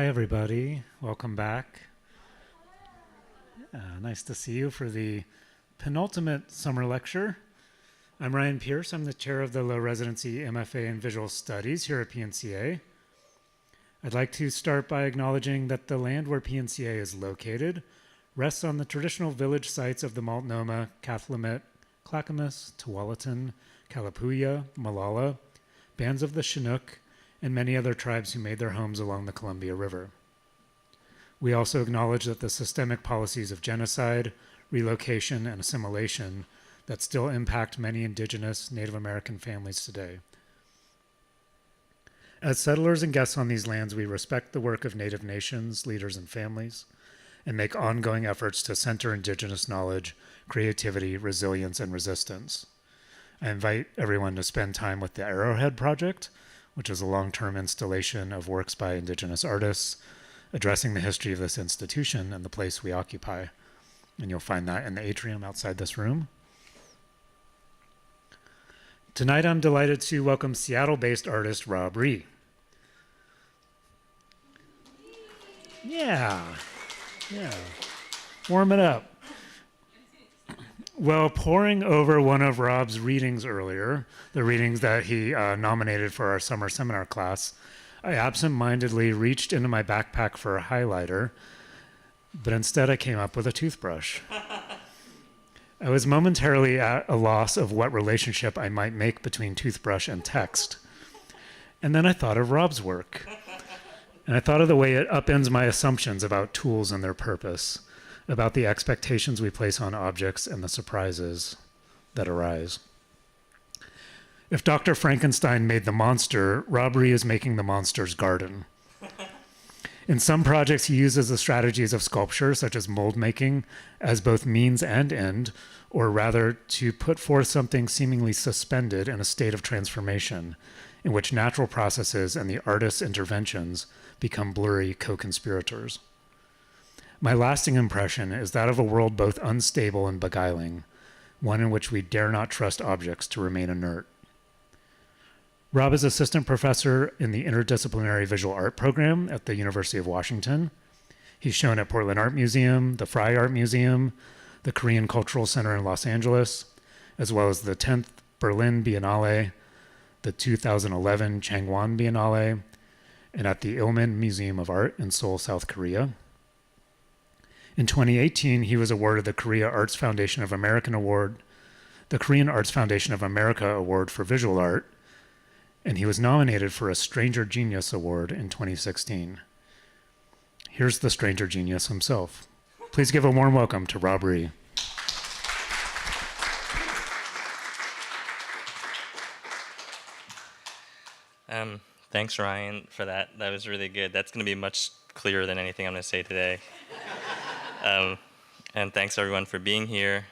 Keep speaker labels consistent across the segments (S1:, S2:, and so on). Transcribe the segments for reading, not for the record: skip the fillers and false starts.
S1: Hi, everybody. Welcome back. Nice to see you for the penultimate summer lecture. I'm Ryan Pierce. I'm the chair of the Low Residency MFA in Visual Studies here at PNCA. I'd like to start by acknowledging that the land where PNCA is located rests on the traditional village sites of the Multnomah, Cathlamet, Clackamas, Tualatin, Kalapuya, Malala, bands of the Chinook, and many other tribes who made their homes along the Columbia River. We also acknowledge that the systemic policies of genocide, relocation, and assimilation that still impact many indigenous Native American families today. As settlers and guests on these lands, we respect the work of Native nations, leaders, and families, and make ongoing efforts to center indigenous knowledge, creativity, resilience, and resistance. I invite everyone to spend time with the Arrowhead Project, which is a long-term installation of works by indigenous artists addressing the history of this institution and the place we occupy. And you'll find that in the atrium outside this room. Tonight, I'm delighted to welcome Seattle-based artist Rhee. Yeah. Warm it up. Well, poring over one of Rob's readings earlier, the readings that he nominated for our summer seminar class, I absent-mindedly reached into my backpack for a highlighter, but instead I came up with a toothbrush. I was momentarily at a loss of what relationship I might make between toothbrush and text. And then I thought of Rob's work. And I thought of the way it upends my assumptions about tools and their purpose, about the expectations we place on objects and the surprises that arise. If Dr. Frankenstein made the monster, Rhee is making the monster's garden. In some projects, he uses the strategies of sculpture, such as mold making, as both means and end, or rather to put forth something seemingly suspended in a state of transformation, in which natural processes and the artist's interventions become blurry co-conspirators. My lasting impression is that of a world both unstable and beguiling, one in which we dare not trust objects to remain inert. Rob is assistant professor in the Interdisciplinary Visual Art program at the University of Washington. He's shown at Berlin Art Museum, the Frye Art Museum, the Korean Cultural Center in Los Angeles, as well as the 10th Berlin Biennale, the 2011 Changwon Biennale, and at the Ilmin Museum of Art in Seoul, South Korea. In 2018, he was awarded the Korean Arts Foundation of America Award for Visual Art, and he was nominated for a Stranger Genius Award in 2016. Here's the Stranger Genius himself. Please give a warm welcome to Rhee.
S2: Thanks, Ryan, for that. That was really good. That's going to be much clearer than anything I'm going to say today. And thanks, everyone, for being here.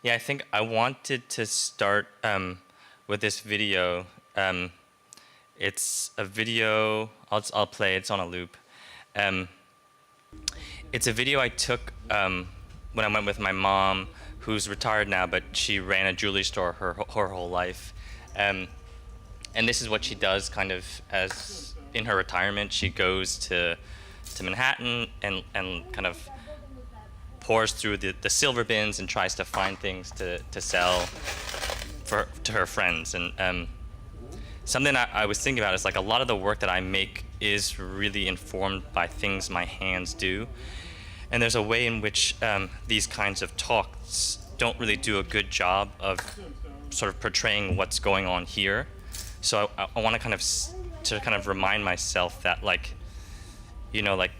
S2: Yeah, I think I wanted to start with this video. It's a video, I'll play, it's on a loop. It's a video I took when I went with my mom, who's retired now, but she ran a jewelry store her whole life. And this is what she does kind of as in her retirement. She goes to Manhattan and kind of pours through the silver bins and tries to find things to sell to her friends. And something I was thinking about is like a lot of the work that I make is really informed by things my hands do. And there's a way in which these kinds of talks don't really do a good job of sort of portraying what's going on here. So I want to kind of remind myself that, like, you know, like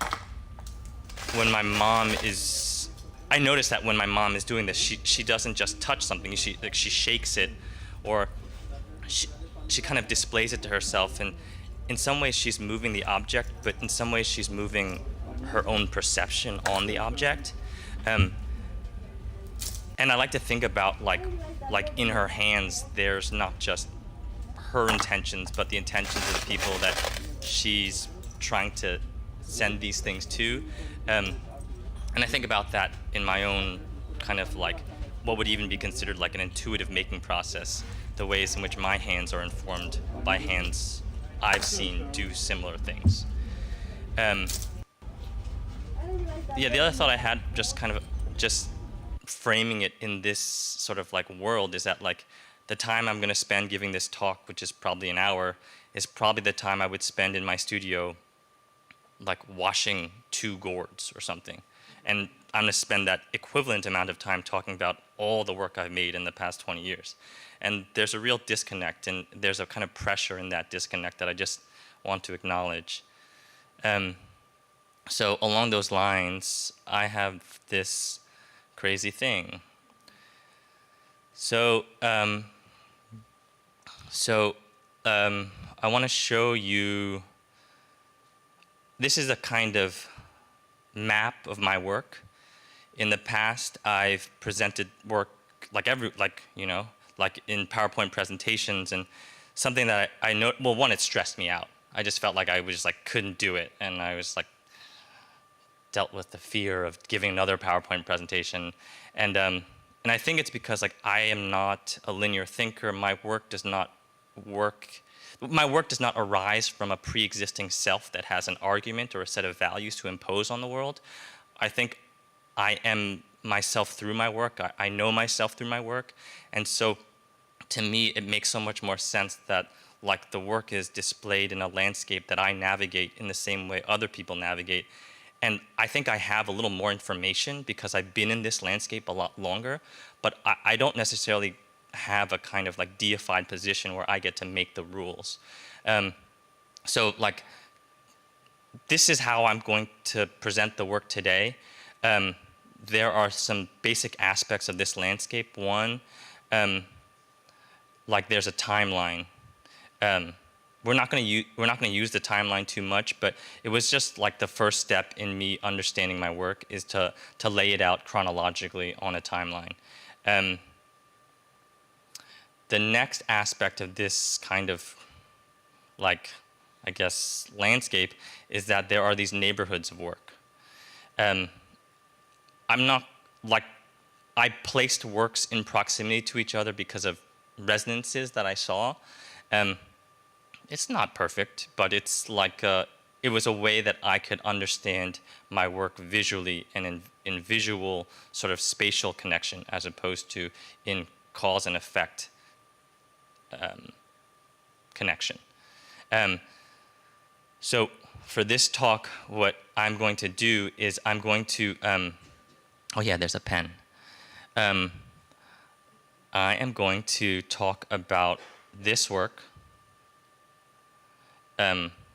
S2: when my mom is, I notice that when my mom is doing this, she doesn't just touch something. She shakes it, or she kind of displays it to herself. And in some ways she's moving the object, but in some ways she's moving her own perception on the object. And I like to think about like in her hands, there's not just her intentions, but the intentions of the people that she's trying to send these things to. And I think about that in my own kind of like what would even be considered like an intuitive making process, the ways in which my hands are informed by hands I've seen do similar things. Yeah, the other thought I had, just framing it in this sort of like world, is that like the time I'm going to spend giving this talk, which is probably an hour, is probably the time I would spend in my studio like washing 2 gourds or something. And I'm going to spend that equivalent amount of time talking about all the work I've made in the past 20 years. And there's a real disconnect, and there's a kind of pressure in that disconnect that I just want to acknowledge. So along those lines, I have this crazy thing. So, I want to show you, this is a kind of map of my work. In the past, I've presented work like in PowerPoint presentations, and something that I know, well, one, it stressed me out. I just felt like I was like couldn't do it, and I was like dealt with the fear of giving another PowerPoint presentation, and I think it's because like I am not a linear thinker. My work does not arise from a pre-existing self that has an argument or a set of values to impose on the world. I think I am myself through my work. I know myself through my work, and so to me it makes so much more sense that like the work is displayed in a landscape that I navigate in the same way other people navigate. And I think I have a little more information because I've been in this landscape a lot longer, but I don't necessarily have a kind of like deified position where I get to make the rules. So like, this is how I'm going to present the work today. There are some basic aspects of this landscape. One, like there's a timeline. We're not going to use the timeline too much, but it was just like the first step in me understanding my work is to lay it out chronologically on a timeline. The next aspect of this kind of like, I guess, landscape is that there are these neighborhoods of work. I'm not like, I placed works in proximity to each other because of resonances that I saw. It's not perfect, but it's like it was a way that I could understand my work visually and in visual sort of spatial connection as opposed to in cause and effect connection. So for this talk, what I'm going to do is I'm going to, oh yeah, there's a pen. I am going to talk about this work,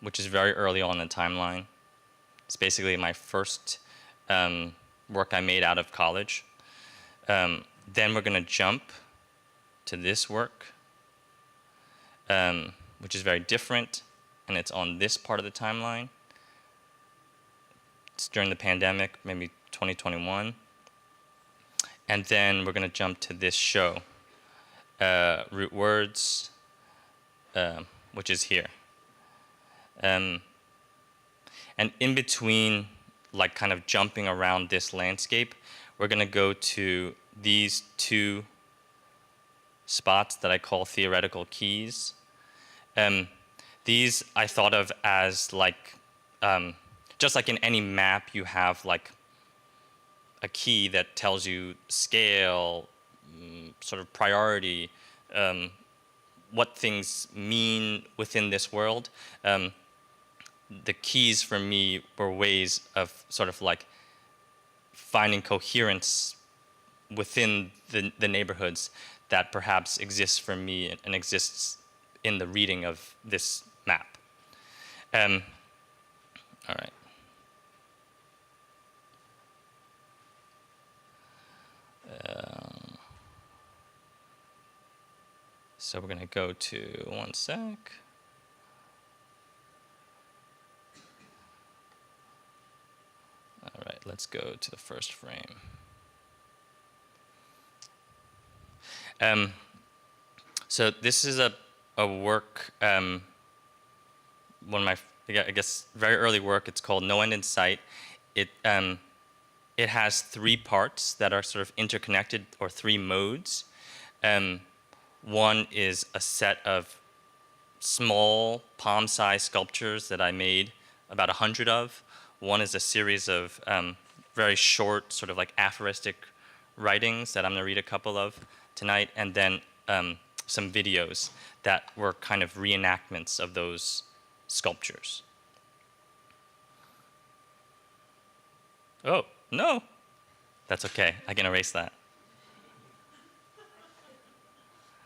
S2: which is very early on in the timeline. It's basically my first work I made out of college. Then we're going to jump to this work, which is very different, and it's on this part of the timeline. It's during the pandemic, maybe 2021. And then we're going to jump to this show, Root Words, which is here. And in between, like kind of jumping around this landscape, we're going to go to these 2 spots that I call theoretical keys. These I thought of as like, just like in any map, you have like a key that tells you scale, sort of priority, what things mean within this world. The keys for me were ways of sort of like finding coherence within the neighborhoods that perhaps exists for me and exists in the reading of this map. All right. So we're going to go to, one sec. All right, let's go to the first frame. So this is a work, one of my, I guess, very early work. It's called No End in Sight. It has 3 parts that are sort of interconnected, or 3 modes. One is a set of small palm-sized sculptures that I made about 100 of. One is a series of very short, sort of like aphoristic writings that I'm going to read a couple of tonight, and then some videos that were kind of reenactments of those sculptures. Oh, no. That's okay. I can erase that.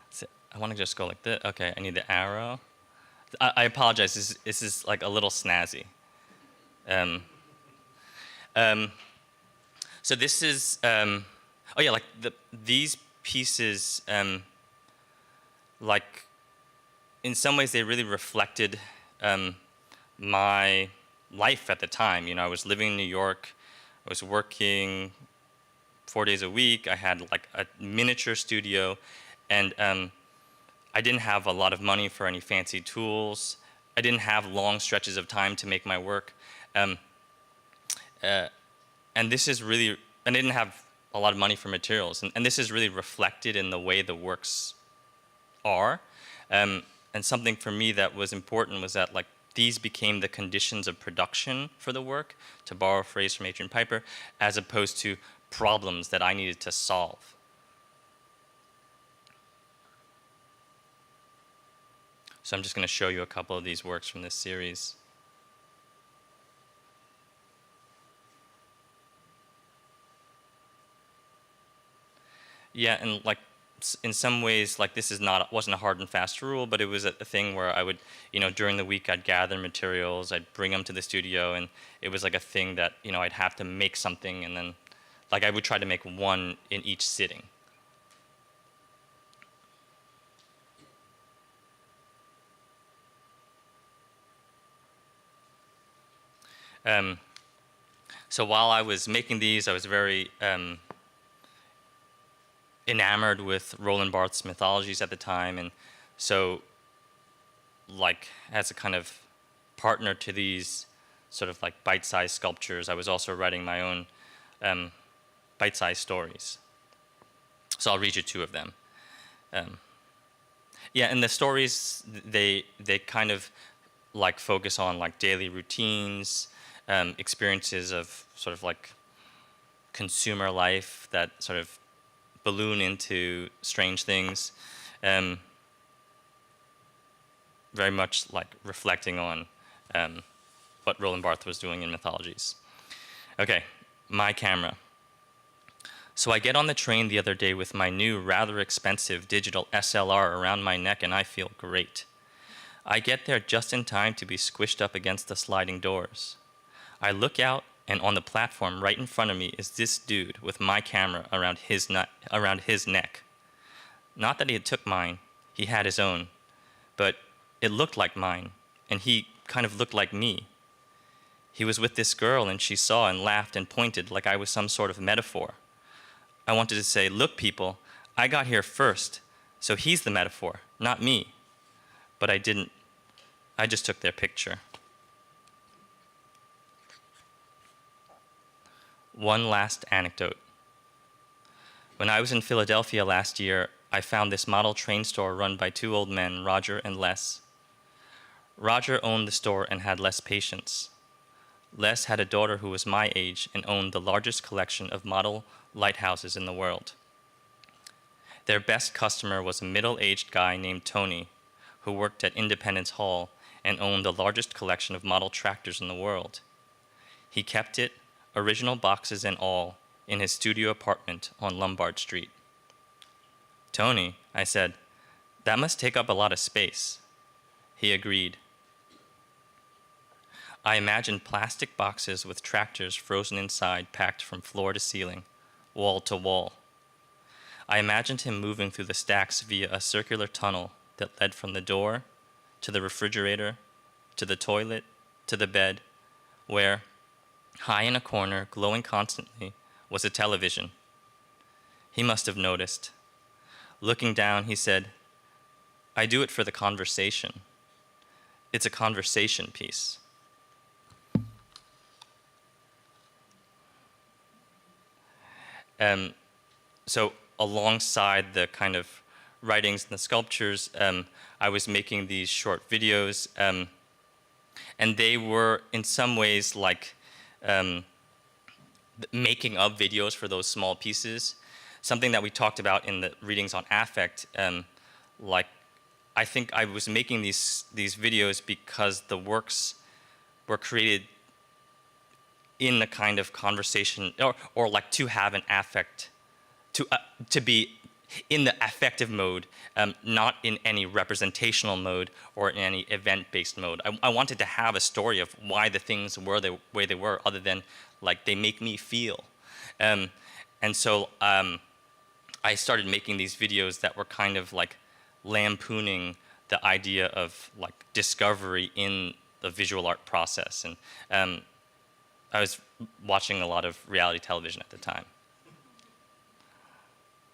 S2: So I want to just go like this. Okay, I need the arrow. I apologize. This is like a little snazzy. So this is, oh yeah, like these pieces, like in some ways they really reflected my life at the time. You know, I was living in New York. I was working 4 days a week. I had like a miniature studio, and I didn't have a lot of money for any fancy tools. I didn't have long stretches of time to make my work. And this is really, and I didn't have a lot of money for materials. And this is really reflected in the way the works are. And something for me that was important was that like these became the conditions of production for the work, to borrow a phrase from Adrian Piper, as opposed to problems that I needed to solve. So I'm just going to show you a couple of these works from this series. Yeah, and like in some ways, like this wasn't a hard and fast rule, but it was a thing where I would, you know, during the week I'd gather materials, I'd bring them to the studio, and it was like a thing that, you know, I'd have to make something, and then like I would try to make one in each sitting. So while I was making these, I was very enamored with Roland Barthes' mythologies at the time, and so like as a kind of partner to these sort of like bite-sized sculptures, I was also writing my own bite-sized stories. So I'll read you two of them. Yeah, and the stories, they kind of like focus on like daily routines, experiences of sort of like consumer life that sort of balloon into strange things, very much like reflecting on what Roland Barthes was doing in mythologies. Okay, my camera. So I get on the train the other day with my new, rather expensive digital SLR around my neck, and I feel great. I get there just in time to be squished up against the sliding doors. I look out, and on the platform right in front of me is this dude with my camera around his neck. Not that he had took mine, he had his own, but it looked like mine, and he kind of looked like me. He was with this girl, and she saw and laughed and pointed like I was some sort of metaphor. I wanted to say, look, people, I got here first, so he's the metaphor, not me. But I didn't. I just took their picture. One last anecdote. When I was in Philadelphia last year, I found this model train store run by two old men, Roger and Les. Roger owned the store and had less patience. Les had a daughter who was my age and owned the largest collection of model lighthouses in the world. Their best customer was a middle-aged guy named Tony, who worked at Independence Hall and owned the largest collection of model tractors in the world. He kept it, original boxes and all, in his studio apartment on Lombard Street. Tony, I said, that must take up a lot of space. He agreed. I imagined plastic boxes with tractors frozen inside, packed from floor to ceiling, wall to wall. I imagined him moving through the stacks via a circular tunnel that led from the door to the refrigerator, to the toilet, to the bed, where, high in a corner, glowing constantly, was a television. He must have noticed. Looking down, he said, I do it for the conversation. It's a conversation piece. So alongside the kind of writings and the sculptures, I was making these short videos, and they were in some ways like making of videos for those small pieces. Something that we talked about in the readings on affect, like I think I was making these videos because the works were created in the kind of conversation, or like to have an affect, to be in the affective mode, not in any representational mode or in any event-based mode. I wanted to have a story of why the things were the way they were, other than like they make me feel. And so I started making these videos that were kind of like lampooning the idea of like discovery in the visual art process. And I was watching a lot of reality television at the time.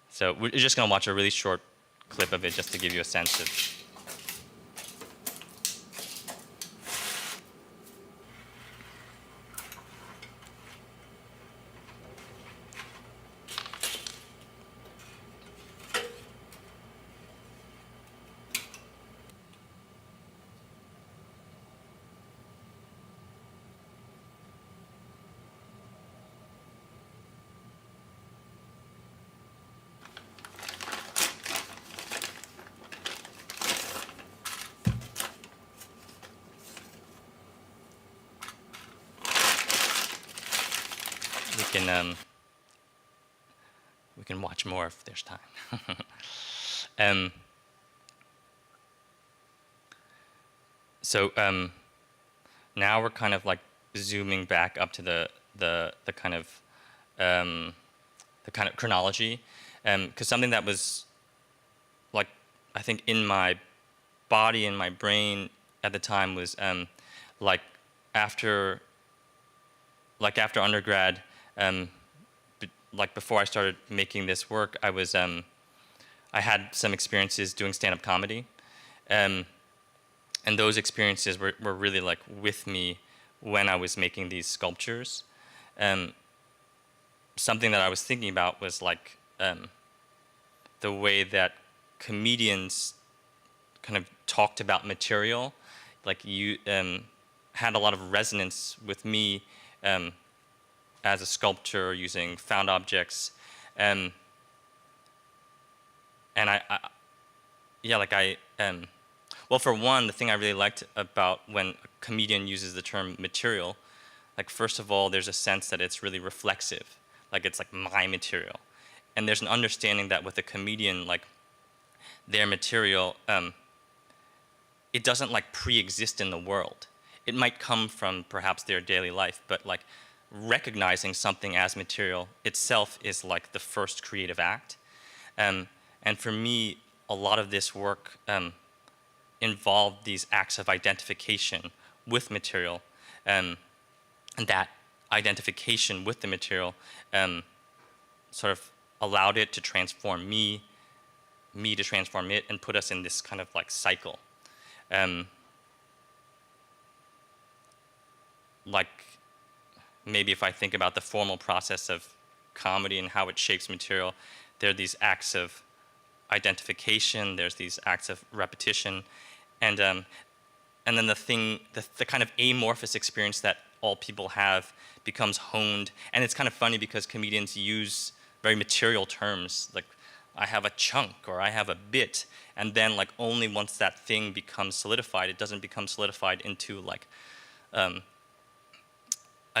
S2: So we're just going to watch a really short clip of it just to give you a sense of. We can watch more if there's time. So now we're kind of like zooming back up to the kind of chronology, because something that was like I think in my body and my brain at the time was like after undergrad, like before I started making this work, I had some experiences doing stand-up comedy, and those experiences were really like with me when I was making these sculptures. Something that I was thinking about was like the way that comedians kind of talked about material, like you had a lot of resonance with me as a sculptor using found objects, and well, for one, the thing I really liked about when a comedian uses the term material, like first of all, there's a sense that it's really reflexive, like it's like my material, and there's an understanding that with a comedian, like their material, it doesn't like pre-exist in the world. It might come from perhaps their daily life, but like recognizing something as material itself is like the first creative act. And for me, a lot of this work involved these acts of identification with material, and that identification with the material sort of allowed it to transform me to transform it, and put us in this kind of like cycle. Like maybe if I think about the formal process of comedy and how it shapes material, there are these acts of identification, there's these acts of repetition, and then the kind of amorphous experience that all people have becomes honed. And it's kind of funny because comedians use very material terms, like I have a chunk or I have a bit, and then like only once that thing becomes solidified, it doesn't become solidified into like a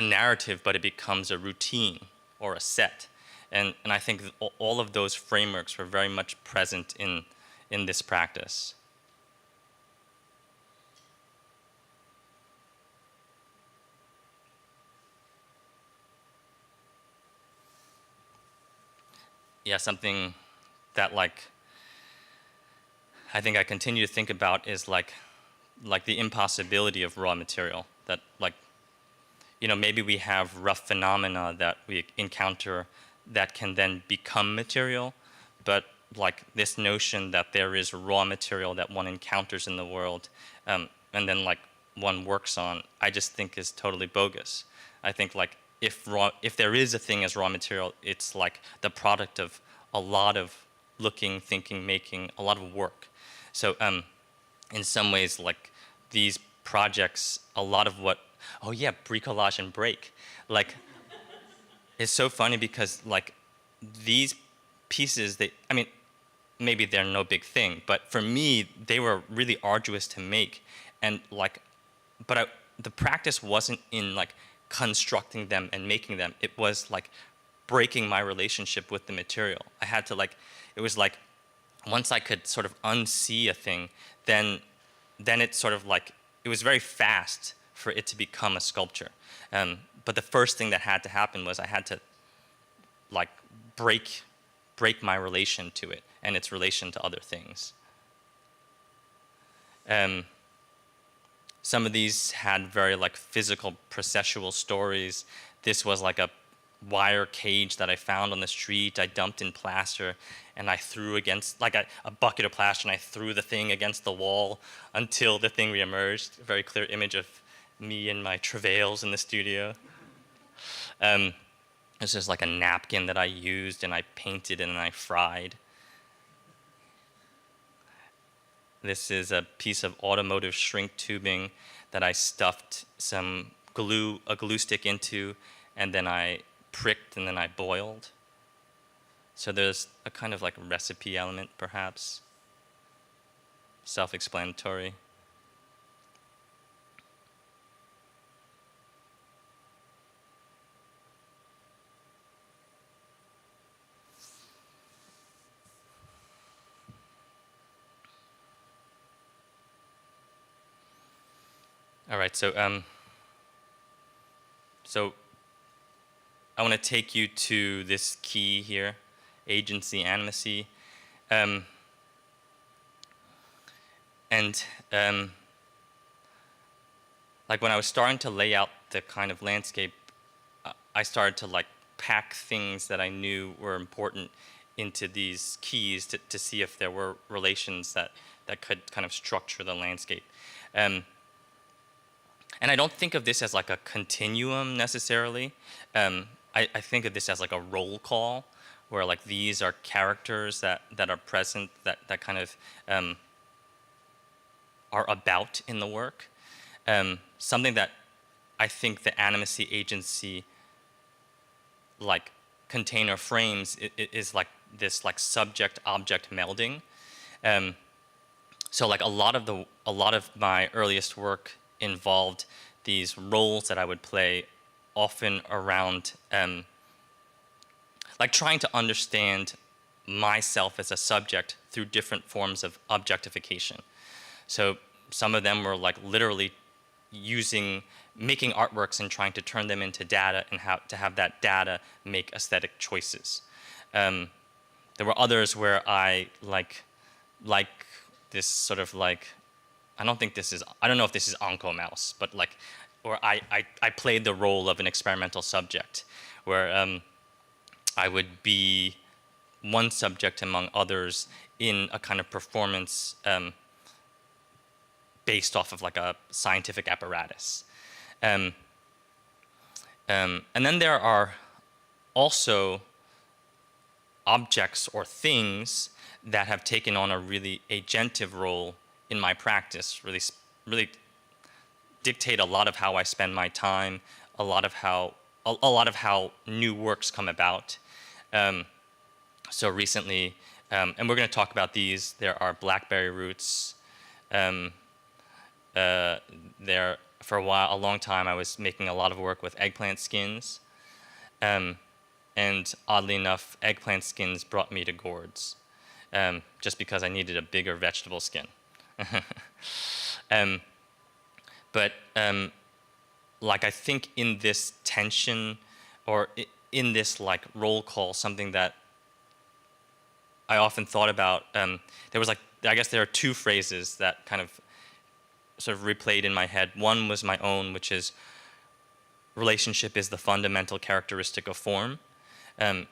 S2: narrative, but it becomes a routine or a set. And I think all of those frameworks were very much present in this practice. Yeah, something that like I think I continue to think about is like the impossibility of raw material. That like, you know, maybe we have rough phenomena that we encounter that can then become material, but like this notion that there is raw material that one encounters in the world, and then like one works on, I just think is totally bogus. I think like if there is a thing as raw material, it's like the product of a lot of looking, thinking, making, a lot of work. So in some ways, like these projects, a lot of what, oh yeah, bricolage and break. Like, it's so funny because like these pieces, I mean, maybe they're no big thing, but for me, they were really arduous to make. And like, the practice wasn't in like constructing them and making them. It was like breaking my relationship with the material. I had to like, it was like, once I could sort of unsee a thing, then it sort of like, it was very fast for it to become a sculpture. But the first thing that had to happen was I had to like break my relation to it and its relation to other things. Some of these had very like physical processual stories. This was like a wire cage that I found on the street. I dumped in plaster and I threw against like a bucket of plaster, and I threw the thing against the wall until the thing reemerged. A very clear image of me and my travails in the studio. This is like a napkin that I used and I painted and I fried. This is a piece of automotive shrink tubing that I stuffed a glue stick into, and then I pricked and then I boiled. So there's a kind of like recipe element, perhaps. Self-explanatory. All right, so I want to take you to this key here, agency, animacy, and like when I was starting to lay out the kind of landscape, I started to like pack things that I knew were important into these keys to see if there were relations that could kind of structure the landscape. And I don't think of this as like a continuum necessarily. I think of this as like a roll call, where like these are characters that are present, that kind of are about in the work. Something that I think the animacy agency like container frames is like this like subject-object melding. So like a lot of my earliest work involved these roles that I would play, often around like trying to understand myself as a subject through different forms of objectification. So some of them were like literally making artworks and trying to turn them into data and to have that data make aesthetic choices. There were others where I like this sort of like, I don't know if this is Anko Mouse, but like, or I played the role of an experimental subject, where I would be one subject among others in a kind of performance based off of like a scientific apparatus. And then there are also objects or things that have taken on a really agentive role in my practice, really dictate a lot of how I spend my time, a lot of how new works come about. So recently, and we're going to talk about these. There are blackberry roots. There for a long time, I was making a lot of work with eggplant skins, and oddly enough, eggplant skins brought me to gourds, just because I needed a bigger vegetable skin. But like I think in this tension, or in this like roll call, something that I often thought about, there was like, I guess there are two phrases that kind of sort of replayed in my head. One was my own, which is relationship is the fundamental characteristic of form. And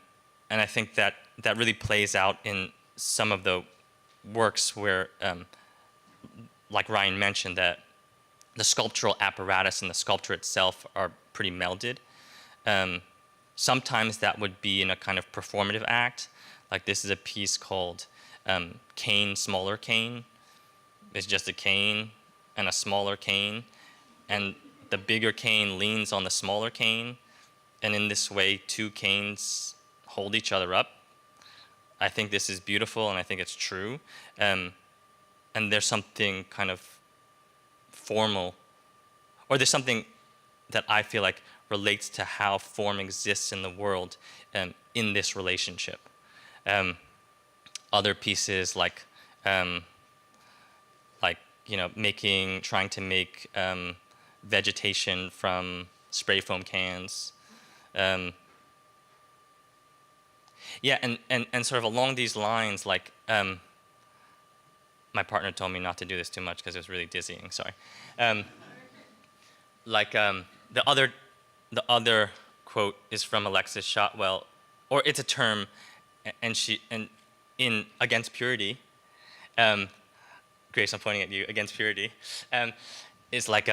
S2: I think that really plays out in some of the works where, like Ryan mentioned, that the sculptural apparatus and the sculpture itself are pretty melded. Sometimes that would be in a kind of performative act, Like this is a piece called Cane, Smaller Cane. It's just a cane and a smaller cane, and the bigger cane leans on the smaller cane, and in this way, two canes hold each other up. I think this is beautiful, and I think it's true. And there's something kind of formal, or there's something that I feel like relates to how form exists in the world in this relationship. Other pieces like trying to make vegetation from spray foam cans. Yeah, and sort of along these lines, like my partner told me not to do this too much because it was really dizzying. Sorry. The other quote is from Alexis Shotwell, or it's a term, and in Against Purity. Grace, I'm pointing at you. Against Purity, is like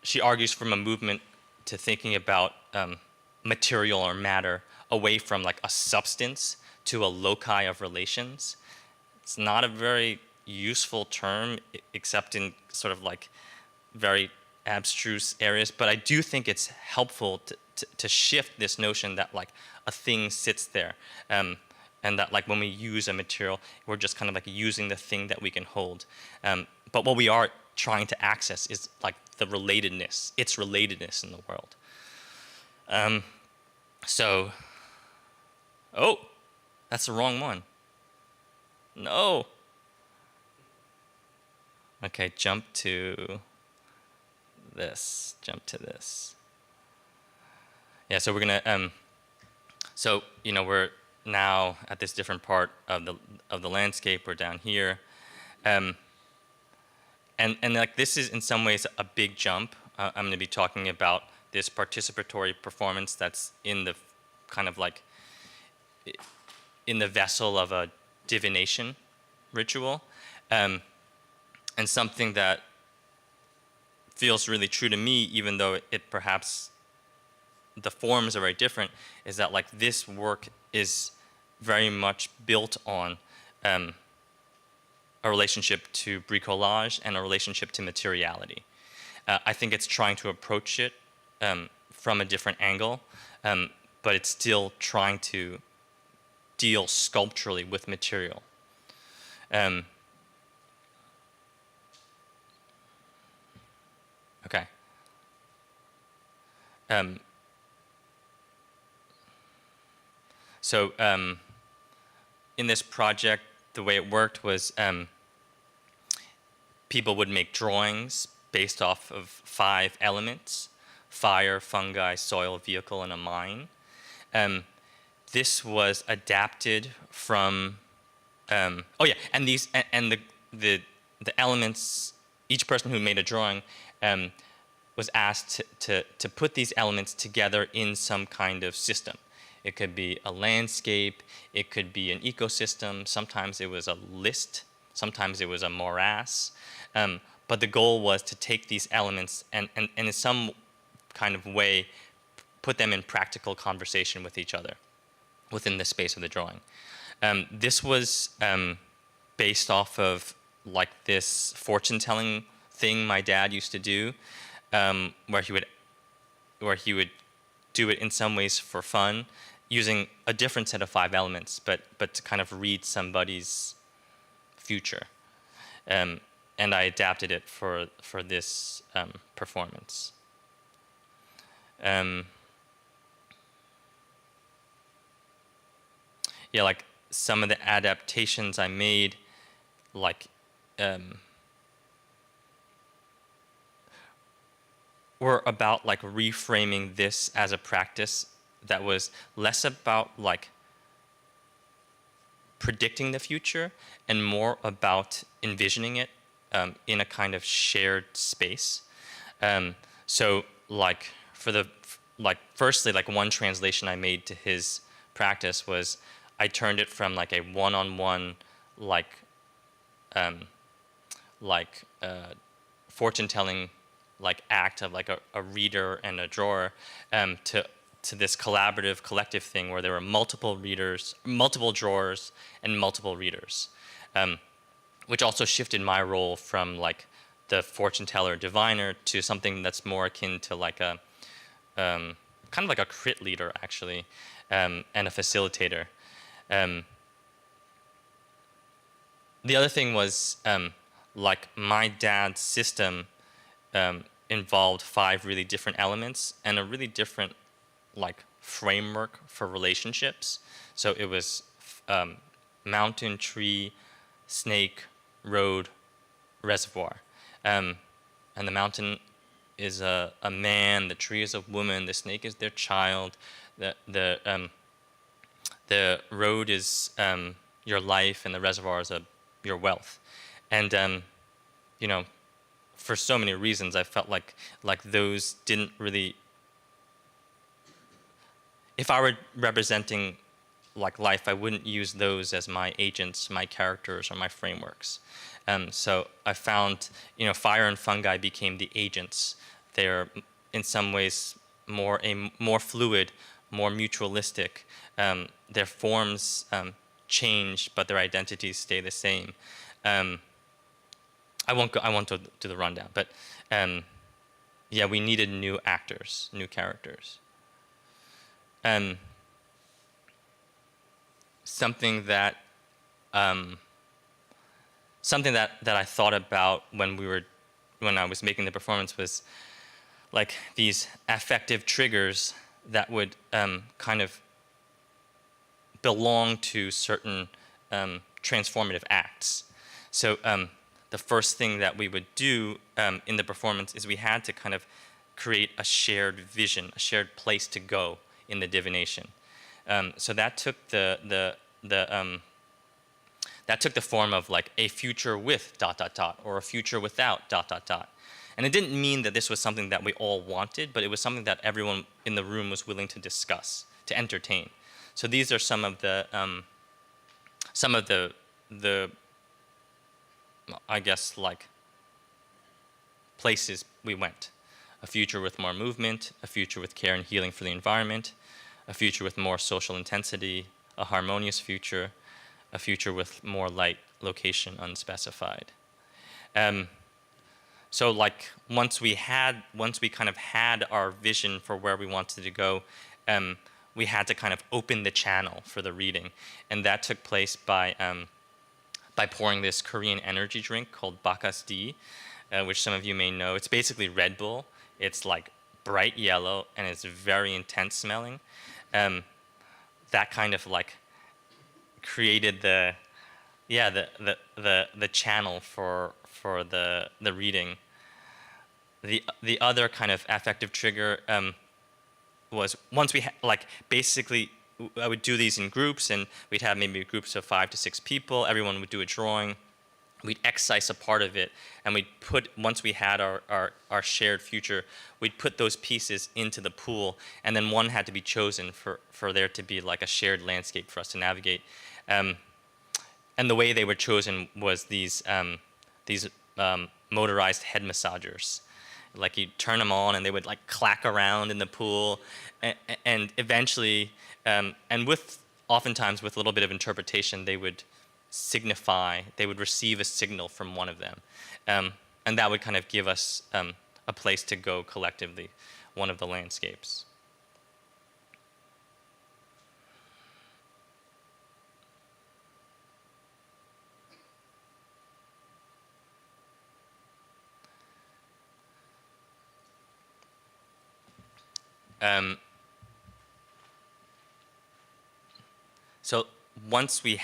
S2: she argues from a movement to thinking about material or matter away from like a substance to a loci of relations. It's not a very useful term except in sort of like very abstruse areas, but I do think it's helpful to shift this notion that like a thing sits there, and that like when we use a material, we're just kind of like using the thing that we can hold. But what we are trying to access is like the relatedness, its relatedness in the world. Oh, that's the wrong one. No. Okay, jump to this. Yeah, so we're gonna. We're now at this different part of the landscape. We're down here, and like this is in some ways a big jump. I'm going to be talking about this participatory performance that's in the kind of like in the vessel of a divination ritual, and something that feels really true to me, even though it perhaps the forms are very different, is that like this work is very much built on a relationship to bricolage and a relationship to materiality. I think it's trying to approach it from a different angle, but it's still trying to deal sculpturally with material. Okay. So in this project, the way it worked was people would make drawings based off of 5 elements: fire, fungi, soil, vehicle, and a mine. This was adapted from and the elements. Each person who made a drawing was asked to put these elements together in some kind of system. It could be a landscape, it could be an ecosystem, sometimes it was a list, sometimes it was a morass. But the goal was to take these elements and in some kind of way put them in practical conversation with each other within the space of the drawing. This was based off of like this fortune-telling thing my dad used to do, where he would do it in some ways for fun, using a different set of 5 elements, but to kind of read somebody's future. And I adapted it for this performance. Yeah, like some of the adaptations I made, like were about like reframing this as a practice that was less about like predicting the future and more about envisioning it in a kind of shared space. So like firstly, like one translation I made to his practice was I turned it from like a one-on-one fortune-telling like act of like a reader and a drawer to to this collaborative, collective thing where there were multiple readers, multiple drawers, and multiple readers, which also shifted my role from like the fortune teller, diviner, to something that's more akin to like a kind of like a crit leader actually, and a facilitator. The other thing was like my dad's system involved 5 really different elements and a really different like framework for relationships. So it was mountain, tree, snake, road, reservoir. And the mountain is a man, the tree is a woman, the snake is their child, the road is your life, and the reservoir is your wealth. And you know, for so many reasons, I felt like those didn't really. If I were representing like life, I wouldn't use those as my agents, my characters, or my frameworks. So I found, you know, fire and fungi became the agents. They're in some ways more fluid, more mutualistic. Their forms change, but their identities stay the same. I won't do the rundown, but yeah, we needed new actors, new characters. Something that I thought about when I was making the performance was like these affective triggers that would kind of belong to certain transformative acts. So the first thing that we would do in the performance is we had to kind of create a shared vision, a shared place to go in the divination. So that took that took the form of like a future with ... or a future without ... And it didn't mean that this was something that we all wanted, but it was something that everyone in the room was willing to discuss, to entertain. So these are some of the I guess like places we went. A future with more movement, a future with care and healing for the environment, a future with more social intensity, a harmonious future, a future with more light, location unspecified. So like once we kind of had our vision for where we wanted to go, we had to kind of open the channel for the reading, and that took place by pouring this Korean energy drink called Bakasdi, which some of you may know. It's basically Red Bull. It's like bright yellow and it's very intense smelling. That kind of like created the channel for the reading. The other kind of affective trigger was once we basically I would do these in groups, and we'd have maybe groups of 5 to 6 people. Everyone would do a drawing. We'd excise a part of it, and we'd put, once we had our shared future, we'd put those pieces into the pool, and then one had to be chosen for there to be like a shared landscape for us to navigate. And the way they were chosen was these motorized head massagers. Like you turn them on, and they would like clack around in the pool, and eventually, and oftentimes with a little bit of interpretation, they would receive a signal from one of them. And that would kind of give us a place to go collectively, one of the landscapes. So once we'd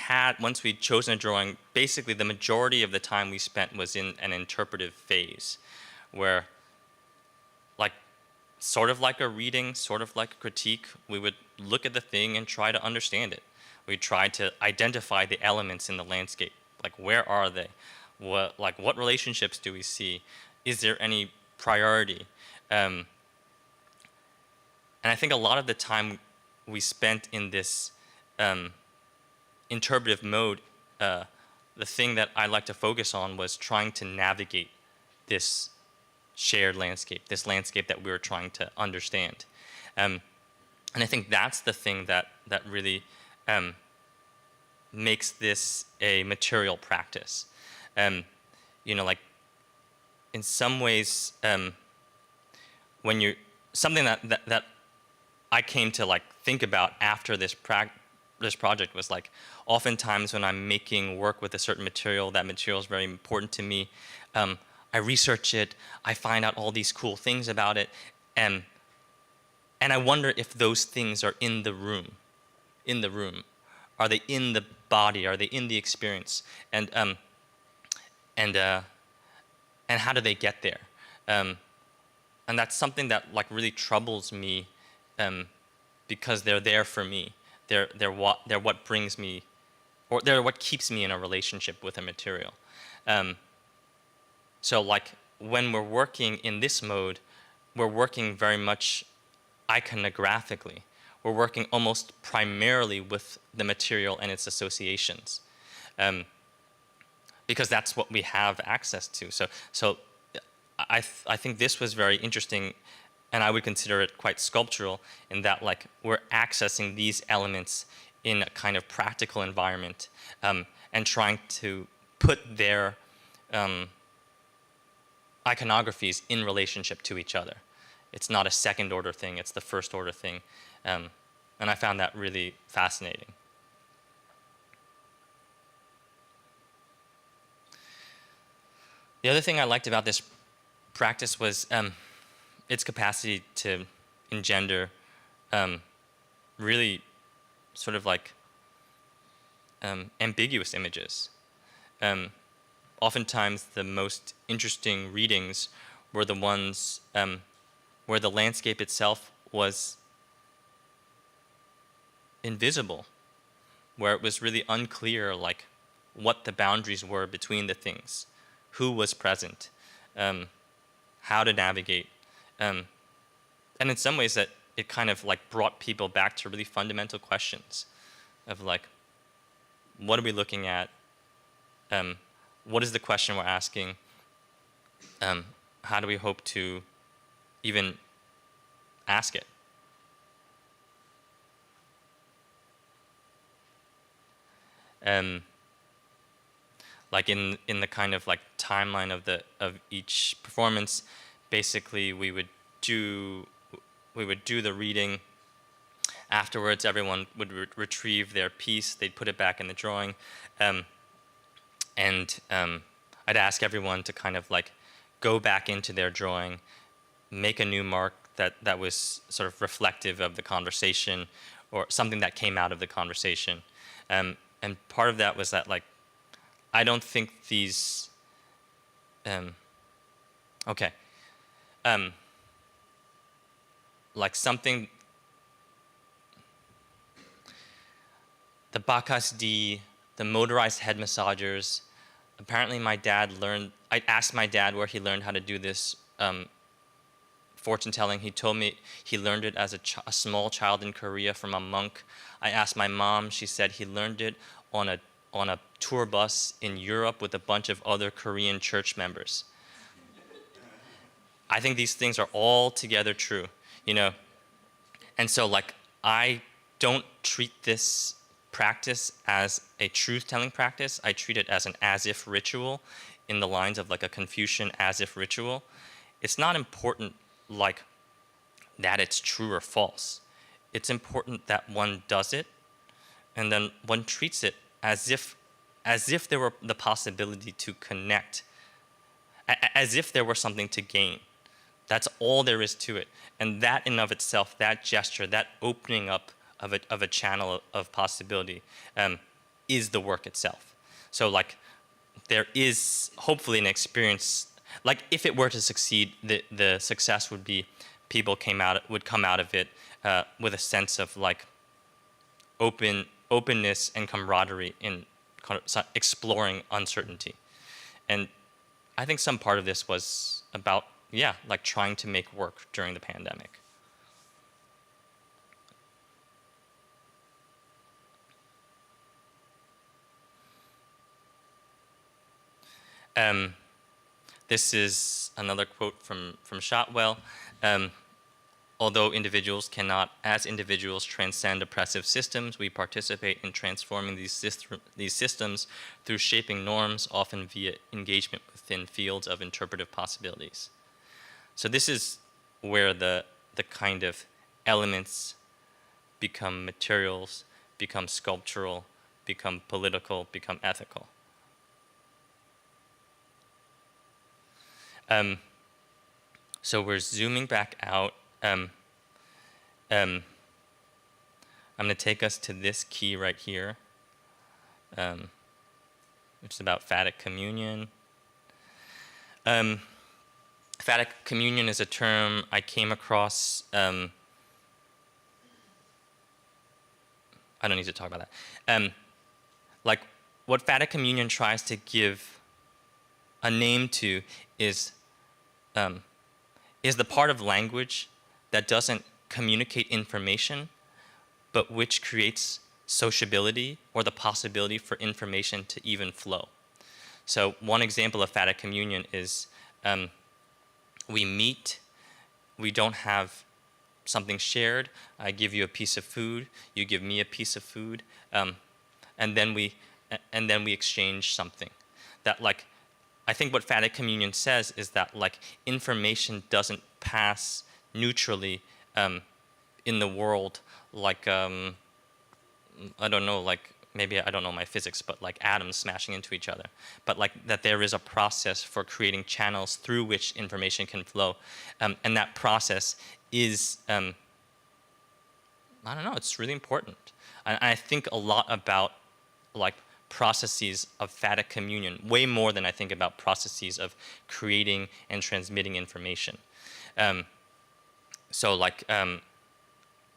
S2: chosen a drawing, basically the majority of the time we spent was in an interpretive phase, where sort of like a reading, sort of like a critique, we would look at the thing and try to understand it. We tried to identify the elements in the landscape, like where are they? What relationships do we see? Is there any priority? And I think a lot of the time we spent in this interpretive mode, the thing that I like to focus on was trying to navigate this shared landscape, this landscape that we were trying to understand. And I think that's the thing that really makes this a material practice. You know, like in some ways, when you something that I came to like think about after this project was like, oftentimes when I'm making work with a certain material, that material is very important to me. I research it, I find out all these cool things about it, and I wonder if those things are in the room. In the room, are they in the body? Are they in the experience? And how do they get there? And that's something that like really troubles me, because they're there for me. They're what brings me, or they're what keeps me in a relationship with a material. So like when we're working in this mode, we're working very much iconographically. We're working almost primarily with the material and its associations, because that's what we have access to. So I think this was very interesting, and I would consider it quite sculptural in that like we're accessing these elements in a kind of practical environment, and trying to put their iconographies in relationship to each other. It's not a second order thing, it's the first order thing. And I found that really fascinating. The other thing I liked about this practice was its capacity to engender really sort of like ambiguous images. Oftentimes the most interesting readings were the ones where the landscape itself was invisible, where it was really unclear like what the boundaries were between the things, who was present, how to navigate. And in some ways that it kind of like brought people back to really fundamental questions of like, what are we looking at? What is the question we're asking? How do we hope to even ask it? Like in the kind of like timeline of each performance, basically we would do the reading. Afterwards, everyone would retrieve their piece. They'd put it back in the drawing, and I'd ask everyone to kind of like go back into their drawing, make a new mark that was sort of reflective of the conversation or something that came out of the conversation. And part of that was that like, I don't think these, like something, the bakasdi, the motorized head massagers. Apparently my dad learned, I asked my dad where he learned how to do this fortune telling. He told me he learned it as a small child in Korea from a monk. I asked my mom, she said he learned it on a tour bus in Europe with a bunch of other Korean church members. I think these things are all together true, you know. And so like I don't treat this practice as a truth-telling practice. I treat it as an as-if ritual in the lines of like a Confucian as-if ritual. It's not important like that it's true or false. It's important that one does it and then one treats it as if there were the possibility to connect, as if there were something to gain. That's all there is to it. And that in of itself, that gesture, that opening up of a channel of possibility is the work itself. So like there is hopefully an experience, like if it were to succeed, the success would be people would come out of it with a sense of like openness and camaraderie in kind of exploring uncertainty. And I think some part of this was about, yeah, like trying to make work during the pandemic. This is another quote from Shotwell. although individuals cannot, as individuals, transcend oppressive systems, we participate in transforming these systems through shaping norms, often via engagement within fields of interpretive possibilities. So this is where the kind of elements become materials, become sculptural, become political, become ethical. So we're zooming back out. I'm going to take us to this key right here, which is about phatic communion. Phatic communion is a term I came across. I don't need to talk about that. Like what phatic communion tries to give a name to is the part of language that doesn't communicate information, but which creates sociability or the possibility for information to even flow. So one example of phatic communion is we meet, we don't have something shared. I give you a piece of food, you give me a piece of food, and then we exchange something. That like, I think what phatic communion says is that like information doesn't pass neutrally in the world like I don't know, like maybe I don't know my physics, but like atoms smashing into each other. But like that there is a process for creating channels through which information can flow, and that process is I don't know, it's really important. And I think a lot about like processes of phatic communion, way more than I think about processes of creating and transmitting information. So like, and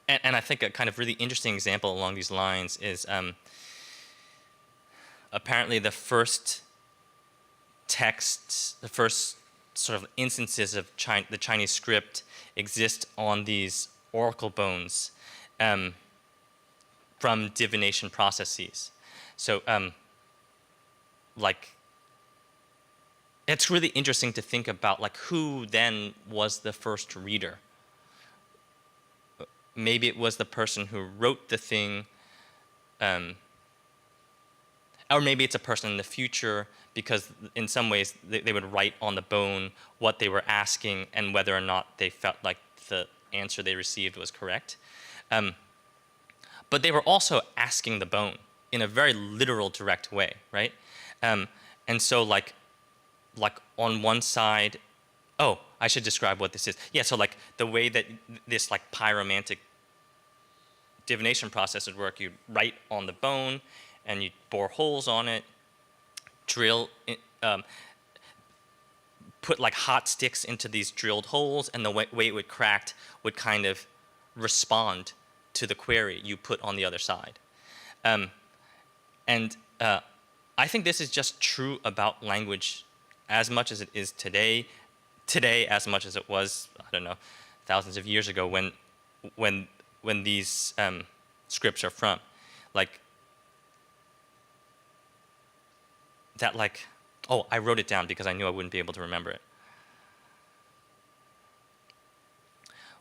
S2: I think a kind of really interesting example along these lines is apparently the first texts, the first sort of instances of the Chinese script exist on these oracle bones from divination processes. So like, it's really interesting to think about like who then was the first reader. Maybe it was the person who wrote the thing, or maybe it's a person in the future, because in some ways they would write on the bone what they were asking and whether or not they felt like the answer they received was correct. But they were also asking the bone in a very literal, direct way, right? And so like on one side, oh, I should describe what this is. Yeah, so like the way that this like pyromantic divination process would work, you'd write on the bone and you'd bore holes on it, drill, put like hot sticks into these drilled holes, and the way it would crack would kind of respond to the query you put on the other side. And I think this is just true about language as much as it is today as much as it was, I don't know, thousands of years ago when these scripts are from. Like, that like, oh, I wrote it down because I knew I wouldn't be able to remember it.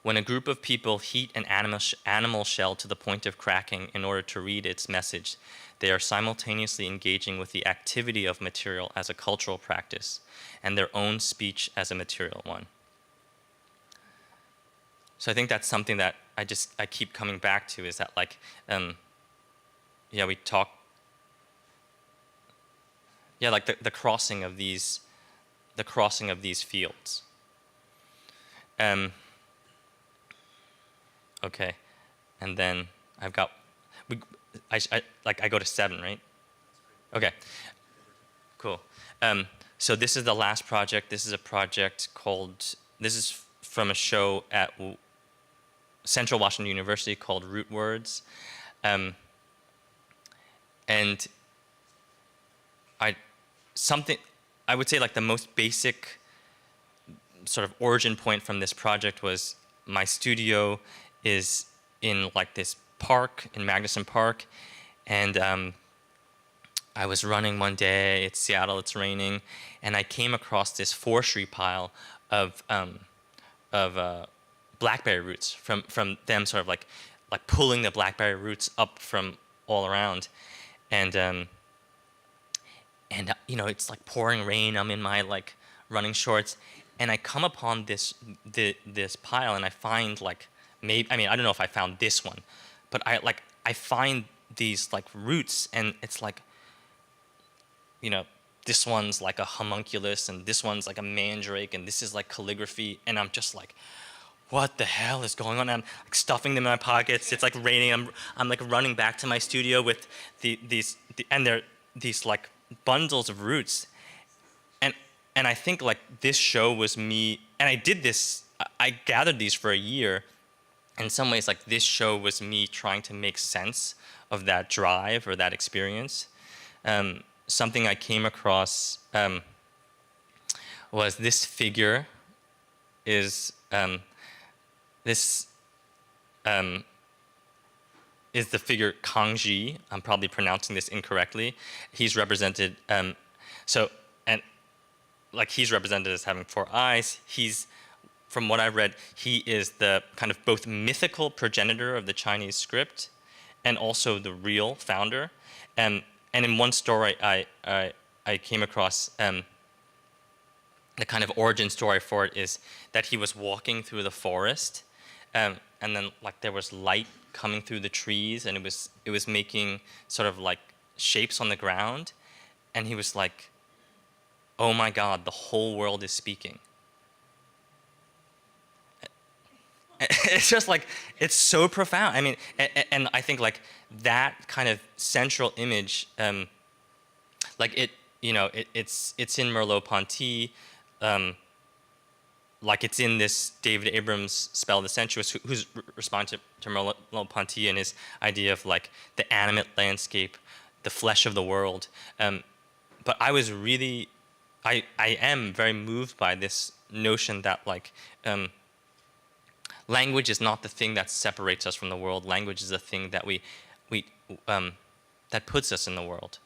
S2: When a group of people heat an animal shell to the point of cracking in order to read its message, they are simultaneously engaging with the activity of material as a cultural practice and their own speech as a material one. So I think that's something that I keep coming back to, is that like, yeah, we talk, yeah, like the crossing of these fields. Okay, and then I've got, I go to 7, right? Okay, cool. So this is the last project. This is a project called, this is from a show at Central Washington University called Root Words. And I would say like the most basic sort of origin point from this project was my studio is in like this park, in Magnuson Park, and I was running one day, it's Seattle, it's raining, and I came across this forestry pile of blackberry roots from them sort of like pulling the blackberry roots up from all around, and it's like pouring rain. I'm in my like running shorts, and I come upon this pile, and I find like I don't know if I found this one, but I find these like roots, and it's like, this one's like a homunculus, and this one's like a mandrake, and this is like calligraphy, and I'm just like, what the hell is going on? I'm like stuffing them in my pockets. It's like raining. I'm like running back to my studio with these like bundles of roots, and I think like this show was me, and I did this. I gathered these for a year. In some ways, like this show was me trying to make sense of that drive or that experience. Something I came across was this figure is this is the figure Kangji. I'm probably pronouncing this incorrectly. He's represented he's represented as having 4 eyes. From what I read, he is the kind of both mythical progenitor of the Chinese script and also the real founder. And in one story, I came across the kind of origin story for it is that he was walking through the forest, and then like there was light coming through the trees, and it was making sort of like shapes on the ground, and he was like, "Oh my God, the whole world is speaking." It's just like, it's so profound. I mean, and I think like that kind of central image, like it's in Merleau-Ponty, like it's in this David Abrams' Spell of the Sensuous, who's responding to Merleau-Ponty and his idea of like the animate landscape, the flesh of the world. But I was really, I am very moved by this notion that like, language is not the thing that separates us from the world. Language is the thing that that puts us in the world.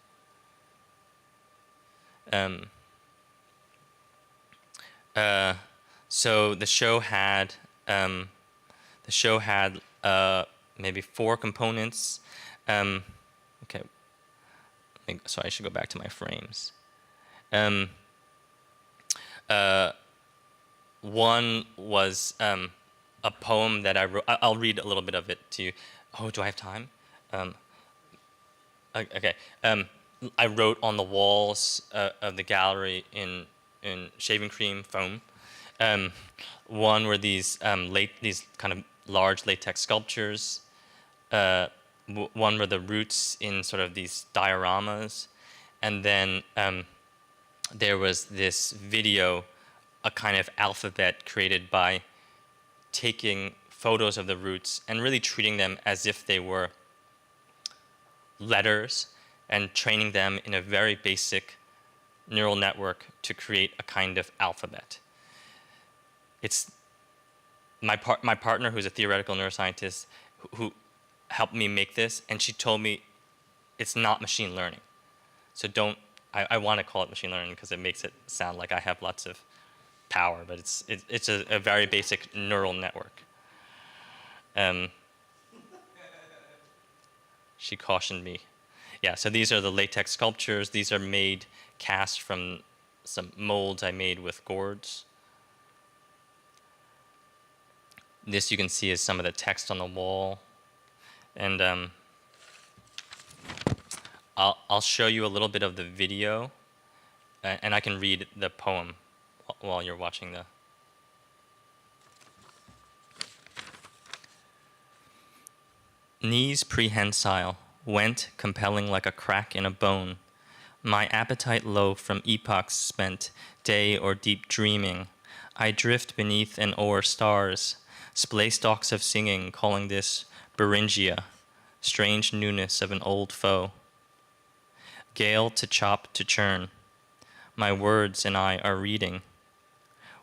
S2: So the show had maybe 4 components. Okay, so I should go back to my frames. One was a poem that I wrote. I'll read a little bit of it to you. Oh, do I have time? Okay. I wrote on the walls of the gallery in shaving cream foam. One were these kind of large latex sculptures. One were the roots in sort of these dioramas, and then there was this video, a kind of alphabet created by taking photos of the roots and really treating them as if they were letters and training them in a very basic neural network to create a kind of alphabet. It's my partner, who's a theoretical neuroscientist, who helped me make this, and she told me it's not machine learning. So I want to call it machine learning because it makes it sound like I have lots of power, but it's a very basic neural network. She cautioned me. Yeah, so these are the latex sculptures. These are cast from some molds I made with gourds. This you can see is some of the text on the wall. And I'll show you a little bit of the video, and I can read the poem while you're watching the... Knees prehensile, went compelling like a crack in a bone. My appetite low from epochs spent, day or deep dreaming. I drift beneath and o'er stars, splay stalks of singing, calling this Beringia, strange newness of an old foe. Gale to chop to churn, my words and I are reading.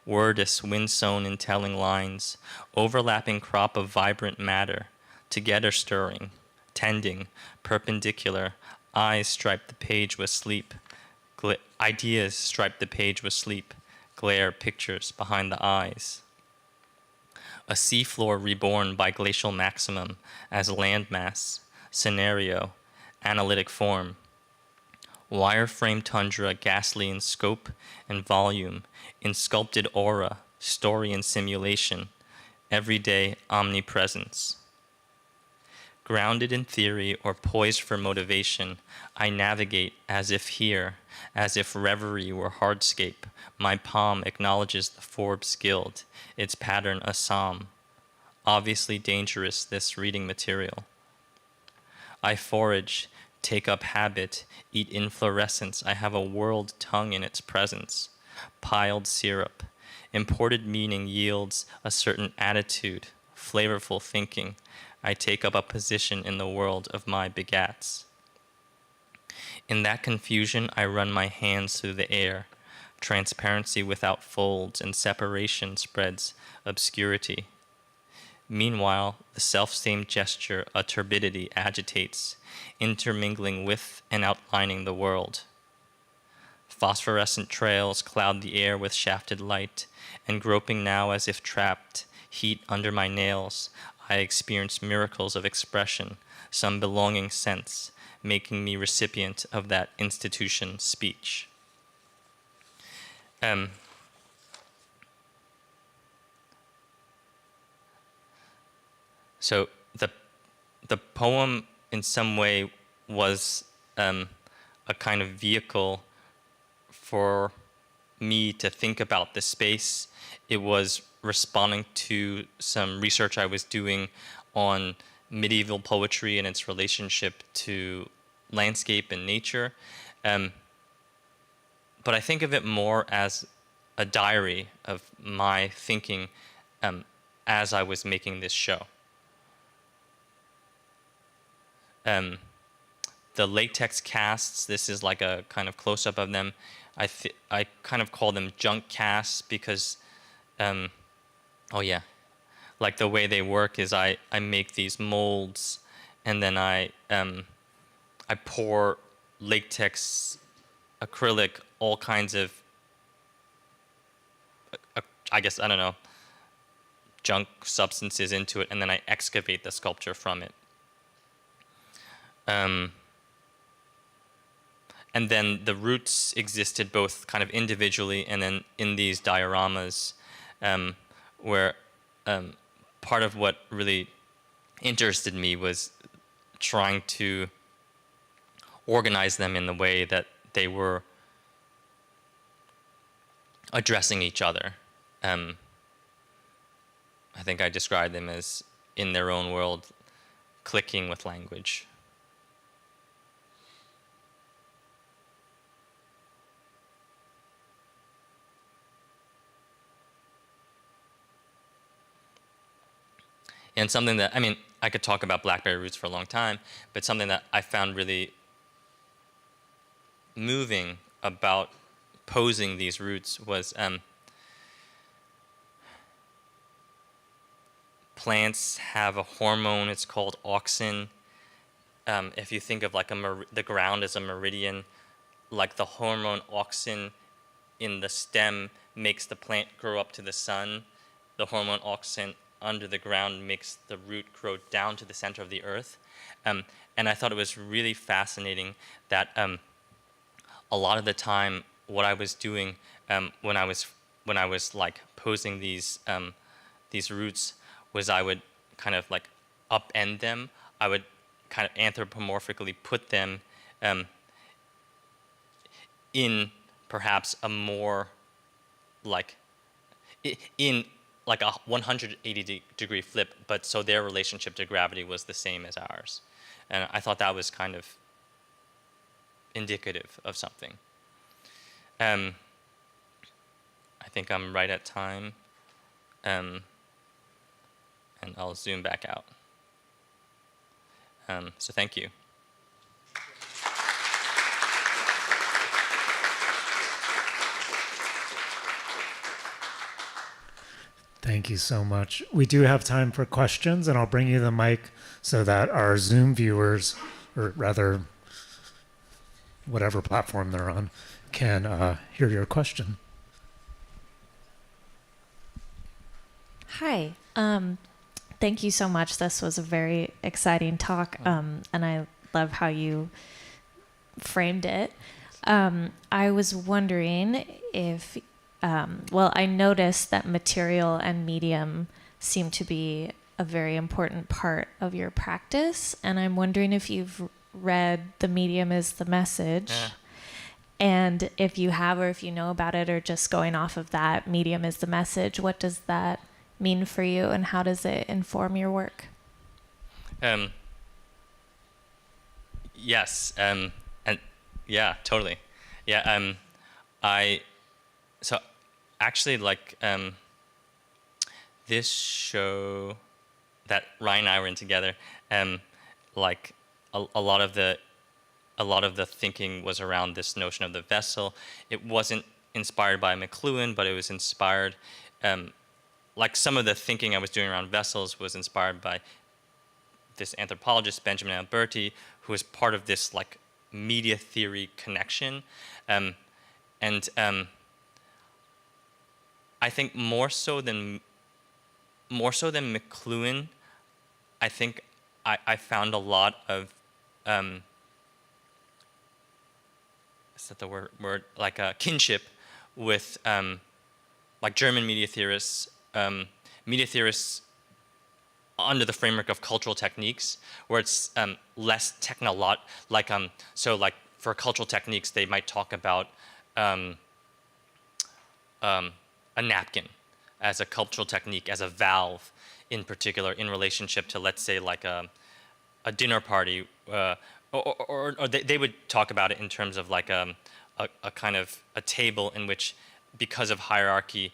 S2: Wordless, wind-sown in telling lines, overlapping crop of vibrant matter, together stirring, tending, perpendicular, eyes stripe the page with sleep, ideas stripe the page with sleep, glare pictures behind the eyes. a seafloor reborn by glacial maximum as landmass, scenario, analytic form, wireframe tundra ghastly in scope and volume, in sculpted aura, story and simulation, everyday omnipresence. Grounded in theory or poised for motivation, I navigate as if here, as if reverie were hardscape. My palm acknowledges the Forbes Guild, its pattern a psalm. Obviously dangerous, this reading material. I forage, take up habit, eat inflorescence. I have a world tongue in its presence. Piled syrup. Imported meaning yields a certain attitude, flavorful thinking. I take up a position in the world of my begats. In that confusion, I run my hands through the air. Transparency without folds and separation spreads obscurity. Meanwhile, the self-same gesture, a turbidity, agitates, intermingling with and outlining the world. Phosphorescent trails cloud the air with shafted light, and groping now as if trapped, heat under my nails, I experience miracles of expression, some belonging sense, making me recipient of that institution speech. So the poem in some way was a kind of vehicle for me to think about the space. It was responding to some research I was doing on medieval poetry and its relationship to landscape and nature. But I think of it more as a diary of my thinking as I was making this show. The latex casts, this is like a kind of close-up of them. I kind of call them junk casts because, like the way they work is I make these molds and then I pour latex, acrylic, all kinds of, junk substances into it, and then I excavate the sculpture from it. And then the roots existed both kind of individually and then in these dioramas, where part of what really interested me was trying to organize them in the way that they were addressing each other. I think I described them as, in their own world, clicking with language. And something that, I could talk about blackberry roots for a long time, but something that I found really moving about posing these roots was plants have a hormone, it's called auxin. If you think of like the ground as a meridian, like the hormone auxin in the stem makes the plant grow up to the sun. The hormone auxin under the ground makes the root grow down to the center of the earth. And I thought it was really fascinating that a lot of the time what I was doing when I was like posing these roots was I would kind of like upend them. I would kind of anthropomorphically put them in perhaps a more like in like a 180-degree flip, but so their relationship to gravity was the same as ours. And I thought that was kind of indicative of something. I think I'm right at time, and I'll zoom back out. So thank you.
S1: Thank you so much. We do have time for questions, and I'll bring you the mic so that our Zoom viewers, or rather, whatever platform they're on, can hear your question.
S3: Hi. Thank you so much. This was a very exciting talk, and I love how you framed it. I was wondering if, I noticed that material and medium seem to be a very important part of your practice, and I'm wondering if you've read The Medium is the Message.
S2: Yeah.
S3: And if you have, or if you know about it, or just going off of that, medium is the message, what does that mean for you, and how does it inform your work?
S2: Yes, and yeah, totally. Yeah, so actually, like, this show that Ryan and I were in together, like, a lot of the thinking was around this notion of the vessel. It wasn't inspired by McLuhan, but it was inspired, like some of the thinking I was doing around vessels was inspired by this anthropologist, Benjamin Alberti, who was part of this like media theory connection. And I think more so than McLuhan, I think I found a lot of, is that the word like a kinship with like German media theorists under the framework of cultural techniques, where it's less like so like for cultural techniques they might talk about a napkin as a cultural technique, as a valve in particular in relationship to, let's say, like a dinner party, or they would talk about it in terms of like a kind of a table in which, because of hierarchy,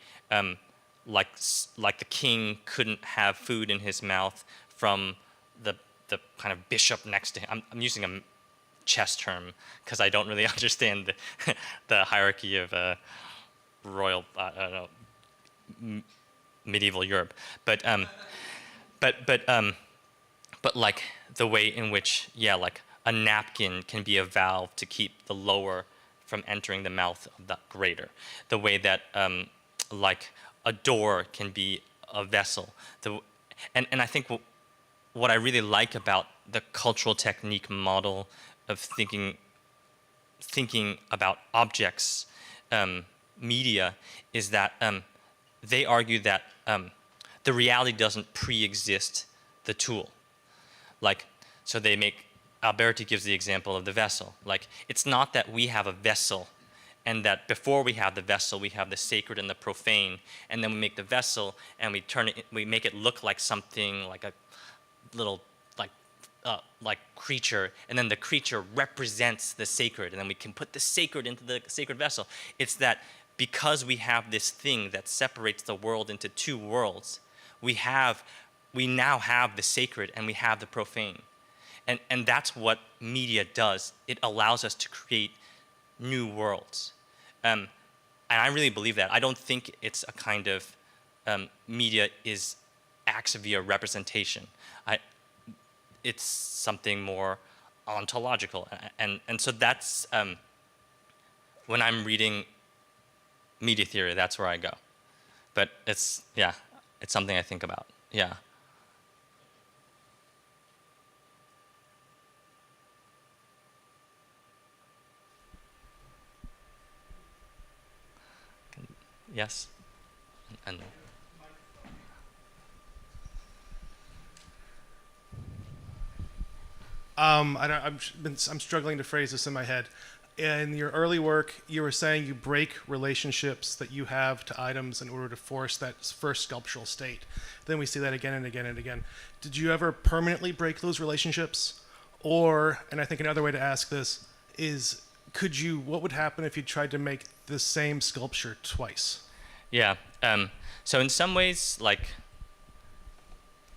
S2: like the king couldn't have food in his mouth from the kind of bishop next to him. I'm using a chess term because I don't really understand the hierarchy of royal, I don't know, medieval Europe, but like the way in which, yeah, like a napkin can be a valve to keep the lower from entering the mouth of the greater. The way that like a door can be a vessel. And I think what I really like about the cultural technique model of thinking about objects, media, is that they argue that the reality doesn't pre-exist the tool. Like, so Alberti gives the example of the vessel. Like, it's not that we have a vessel and that before we have the vessel, we have the sacred and the profane, and then we make the vessel and we make it look like something, like a little like creature, and then the creature represents the sacred, and then we can put the sacred into the sacred vessel. It's that because we have this thing that separates the world into two worlds, we now have the sacred and we have the profane. And that's what media does. It allows us to create new worlds. And I really believe that. I don't think it's a kind of media acts via representation. It's something more ontological. And so that's, when I'm reading media theory, that's where I go. But it's something I think about, yeah. Yes? And
S4: I'm struggling to phrase this in my head. In your early work, you were saying you break relationships that you have to items in order to force that first sculptural state. Then we see that again and again and again. Did you ever permanently break those relationships? Or, and I think another way to ask this is, what would happen if you tried to make the same sculpture twice?
S2: Yeah. So in some ways, like,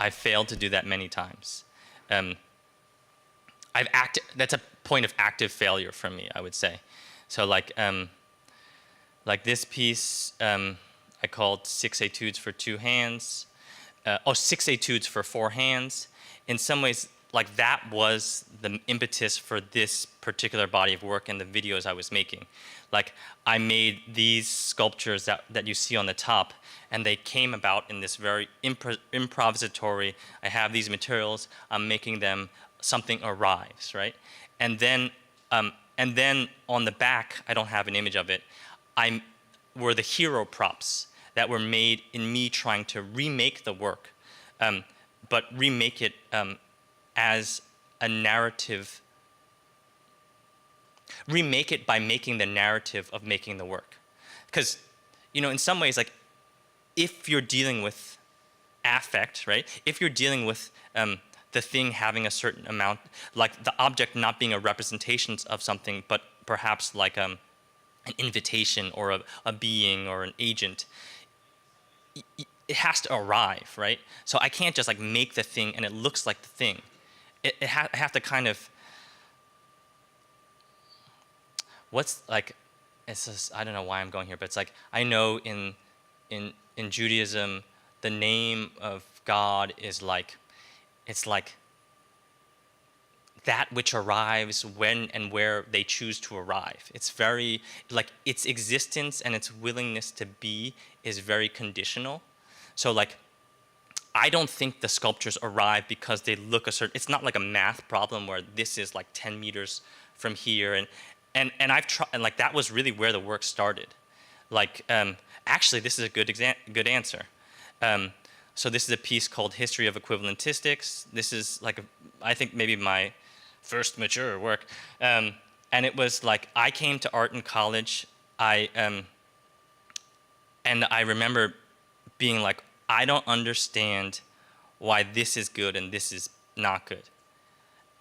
S2: I failed to do that many times. That's a point of active failure for me, I would say. So like this piece, I called 6 etudes for 2 hands, 6 etudes for 4 hands. In some ways, like that was the impetus for this particular body of work and the videos I was making. Like I made these sculptures that you see on the top, and they came about in this very improvisatory, I have these materials, I'm making them, something arrives, right? And then on the back, I don't have an image of it, were the hero props that were made in me trying to remake the work, but remake it as a narrative, remake it by making the narrative of making the work. Because, in some ways, like, if you're dealing with affect, right? If you're dealing with the thing having a certain amount, like the object not being a representation of something, but perhaps like an invitation or a being or an agent, it has to arrive, right? So I can't just like make the thing and it looks like the thing. I have to kind of, what's like, it's just, I don't know why I'm going here, but it's like, I know in Judaism, the name of God is like, it's like that which arrives when and where they choose to arrive. It's very, like its existence and its willingness to be is very conditional. So like, I don't think the sculptures arrive because they look a certain, it's not like a math problem where this is like 10 meters from here. And I've tried, and like that was really where the work started. Like, actually, this is a good answer. So this is a piece called History of Equivalentistics. This is like, I think maybe my first mature work. And it was like, I came to art in college. And I remember being like, I don't understand why this is good and this is not good.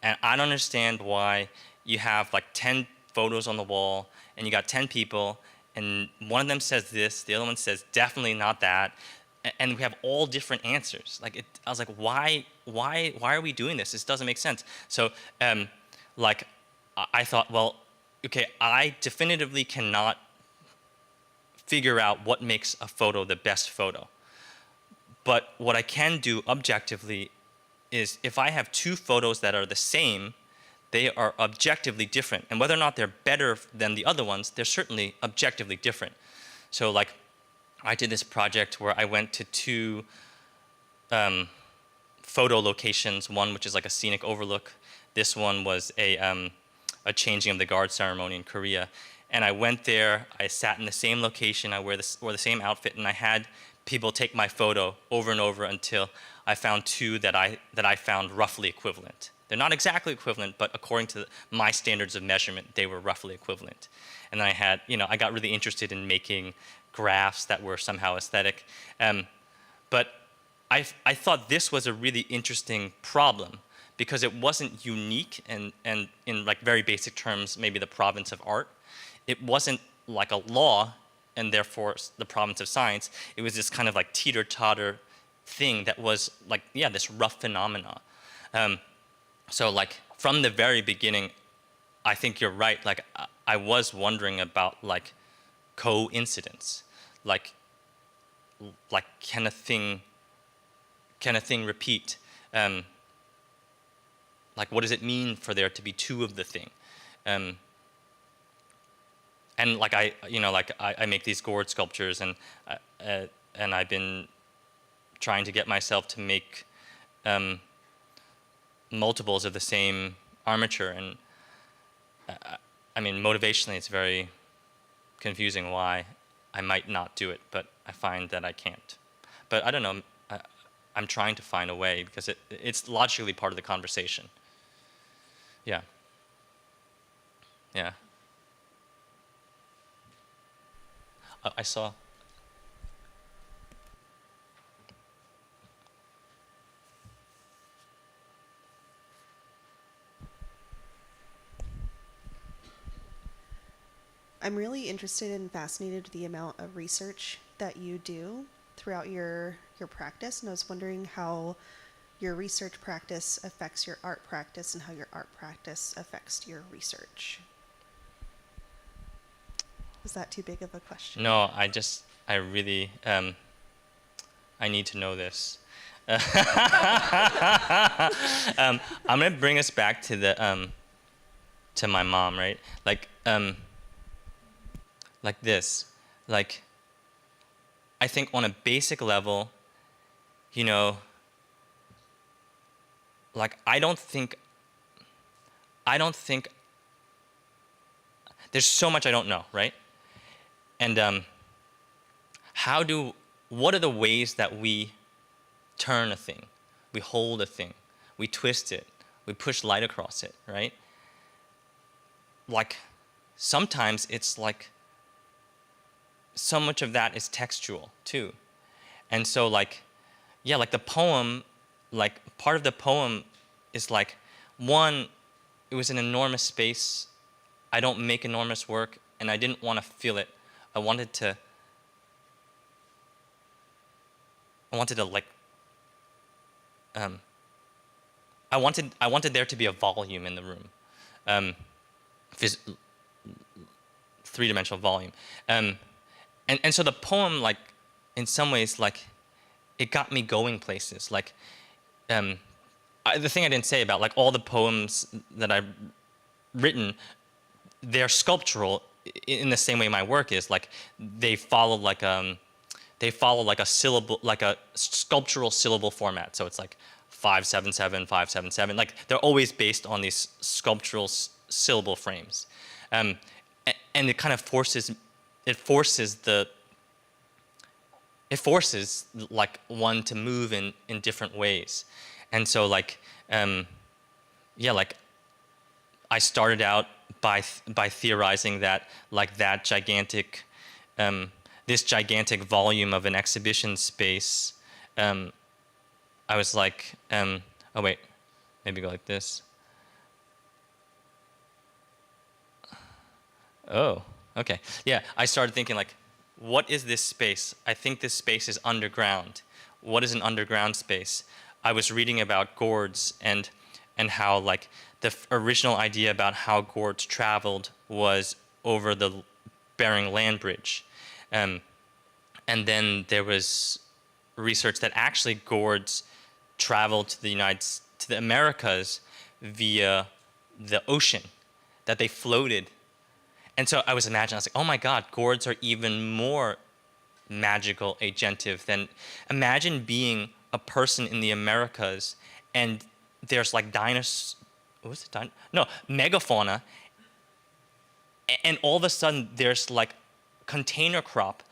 S2: And I don't understand why you have like 10 photos on the wall and you got 10 people and one of them says this, the other one says definitely not that. And we have all different answers. Like I was like, why are we doing this? This doesn't make sense. So like I thought, well, okay, I definitively cannot figure out what makes a photo the best photo. But what I can do objectively is if I have two photos that are the same, they are objectively different. And whether or not they're better than the other ones, they're certainly objectively different. So like I did this project where I went to two photo locations, one which is like a scenic overlook. This one was a changing of the guard ceremony in Korea. And I went there, I sat in the same location, I wore the same outfit, and I had people take my photo over and over until I found two that I found roughly equivalent. They're not exactly equivalent, but according to my standards of measurement, they were roughly equivalent. And then I got really interested in making graphs that were somehow aesthetic. But I thought this was a really interesting problem because it wasn't unique and in like very basic terms, maybe the province of art. It wasn't like a law and therefore the province of science. It was this kind of like teeter-totter thing that was like, yeah, this rough phenomena. So like from the very beginning, I think you're right. Like I was wondering about like coincidence. Like can a thing repeat? Like what does it mean for there to be two of the thing? And like I make these gourd sculptures, and I've been trying to get myself to make multiples of the same armature, and I mean motivationally it's very confusing why I might not do it, but I find that I can't. But I don't know. I'm trying to find a way because it's logically part of the conversation. Yeah. Yeah. I saw.
S5: I'm really interested and fascinated with the amount of research that you do throughout your practice, and I was wondering how your research practice affects your art practice and how your art practice affects your research. Was that too big of a question?
S2: No, I really, I need to know this. I'm gonna bring us back to the to my mom, right? Like this. Like, I think on a basic level, you know, like I don't think there's so much I don't know, right? And what are the ways that we turn a thing, we hold a thing, we twist it, we push light across it, right? Like, sometimes it's like, so much of that is textual too. And so like, yeah, like the poem, like part of the poem is like, one, it was an enormous space. I don't make enormous work, and I didn't want to feel it. I wanted to like, I wanted there to be a volume in the room, three-dimensional volume, and so the poem, like, in some ways, like, it got me going places. Like, the thing I didn't say about like all the poems that I've written, they're sculptural in the same way my work is. Like, they follow like a syllable, like a sculptural syllable format. So it's like 577, 577. Like, they're always based on these sculptural syllable frames, and it kind of forces like one to move in different ways. And so like, yeah, like I started out by theorizing that like that gigantic, this gigantic volume of an exhibition space, I was like, oh wait, maybe go like this. Oh, okay. Yeah, I started thinking like, what is this space? I think this space is underground. What is an underground space? I was reading about gourds and how like the original idea about how gourds traveled was over the Bering Land Bridge. And then there was research that actually gourds traveled to the Americas via the ocean, that they floated. And so I was imagining, I was like, oh my God, gourds are even more magical, agentive than, imagine being a person in the Americas and there's like megafauna, and all of a sudden there's like container crop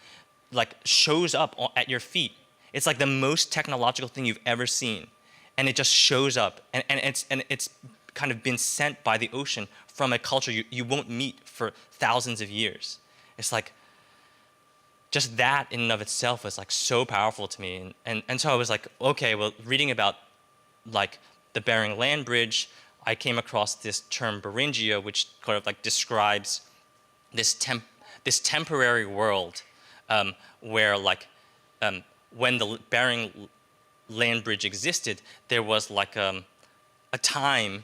S2: like shows up at your feet. It's like the most technological thing you've ever seen, and it just shows up, and it's kind of been sent by the ocean from a culture you won't meet for thousands of years. It's like, just that in and of itself was like so powerful to me. And so I was like, okay, well, reading about like the Bering Land Bridge, I came across this term Beringia, which kind of like describes this temporary world, where like, when the Bering Land Bridge existed, there was like a time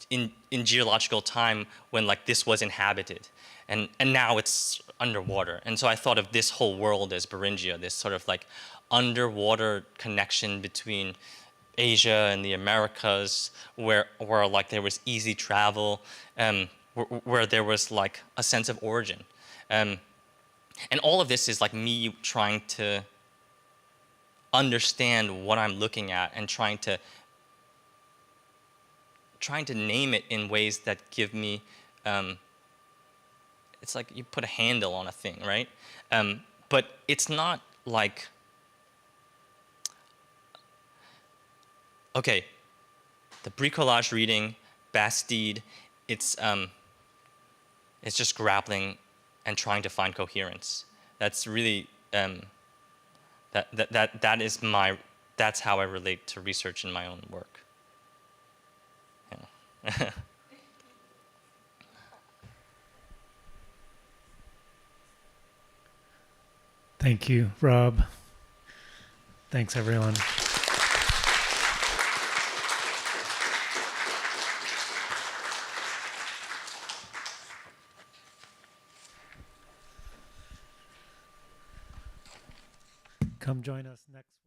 S2: in geological time when like this was inhabited, and now it's underwater. And so I thought of this whole world as Beringia, this sort of like underwater connection between Asia and the Americas, where like there was easy travel, where there was like a sense of origin, and all of this is like me trying to understand what I'm looking at and trying to name it in ways that give me, it's like you put a handle on a thing, right? But it's not like, okay, the bricolage reading, Bastide, it's just grappling and trying to find coherence. That's really, that's how I relate to research in my own work. Yeah.
S1: Thank you, Rob. Thanks, everyone. Come join us next week.